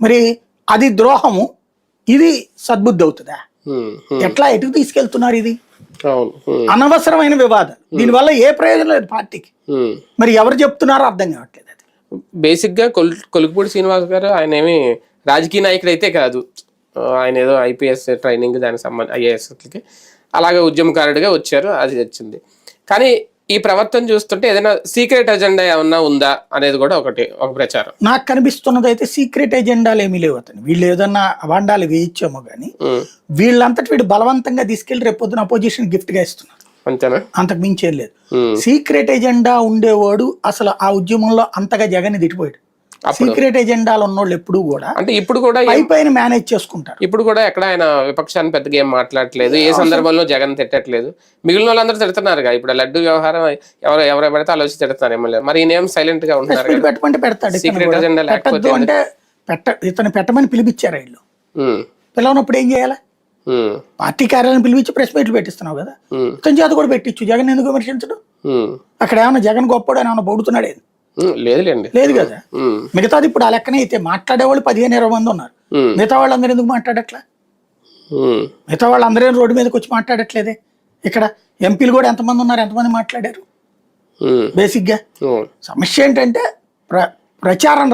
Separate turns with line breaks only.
మరి అది ద్రోహము, ఇది సద్బుద్ధి అవుతుందా? ఎట్లా ఎటుకు తీసుకెళ్తున్నారు? ఇది అనవసరమైన వివాదం. దీనివల్ల ఏ ప్రయోజనం లేదు పార్టీకి. మరి ఎవరు చెప్తున్నారో అర్థం కావట్లేదు. అది
బేసిక్ గా కొలుకుపూడి శ్రీనివాస్ గారు ఆయన ఏమి రాజకీయ నాయకుడు అయితే కాదు. ఆయన ఏదో ఐపీఎస్ ట్రైనింగ్ దానికి సంబంధించి ఐఏఎస్కి అలాగే ఉద్యమకారుడిగా వచ్చారు, అది వచ్చింది. కానీ ఈ ప్రవర్తన చూస్తుంటే ఏదైనా సీక్రెట్ ఎజెండా ఏమన్నా ఉందా అనేది కూడా ఒక ప్రచారం.
నాకు కనిపిస్తున్నది అయితే సీక్రెట్ ఎజెండాలు ఏమీ లేవు. అతను వీళ్ళు ఏదన్నా అవాండాలు వేయించామో కానీ వీళ్ళంతటి వీడు బలవంతంగా తీసుకెళ్లి రేపు పొద్దున అపోజిషన్ గిఫ్ట్ గా ఇస్తున్నారు, అంతేనా? అంతకు మించేం లేదు. సీక్రెట్ ఎజెండా ఉండేవాడు అసలు ఆ ఉద్యమంలో అంతగా జగన్ తిట్టిపోయాడు. సీక్రెట్ ఎజెండాలు ఉన్నోళ్ళు ఎప్పుడు కూడా
అంటే ఇప్పుడు కూడా
పైన మేనేజ్ చేసుకుంటారు.
ఇప్పుడు కూడా ఎక్కడ ఆయన విపక్షాన్ని పెద్దగా ఏం మాట్లాడట్లేదు, ఏ సందర్భంలో జగన్ తిట్టట్లేదు. మిగిలిన వాళ్ళందరూ తిడుతున్నారుగా. ఇప్పుడు లడ్డు వ్యవహారం ఎవరు పెడితే ఆలోచించి తిడుతున్నారు ఎమ్మెల్యే. మరి ఈయన సైలెంట్ గా ఉంటారు,
పెట్టుకుంటే పెడతాడు.
సీక్రెట్ ఎజెండా లేకపోతే
అంటే ఇతను పెట్టమని పిలిపించారు వీళ్ళు. పిలవనప్పుడు ఏం చేయాలి? పార్టీ కార్యాలయం పిలిపించి ప్రెస్ మీట్లు పెట్టిస్తున్నావు కదా, ఇతని చేత కూడా పెట్టించు. జగన్ ఎందుకు విమర్శించడం? అక్కడ ఏమన్నా జగన్ గొప్పడు అని ఏమన్నా పొగుడుతున్నాడు? లేదు కదా. మిగతాది ఇప్పుడు ఆ లెక్కనే అయితే మాట్లాడేవాళ్ళు 15-20 మంది ఉన్నారు. మిగతా వాళ్ళందరూ ఎందుకు మాట్లాడట్లా? మిగతా వాళ్ళందరూ రోడ్డు మీదకి వచ్చి మాట్లాడట్లేదే. ఇక్కడ ఎంపీలు కూడా ఎంతమంది ఉన్నారు, ఎంతమంది మాట్లాడారు? బేసిక్ గా సమస్య ఏంటంటే ప్రచారం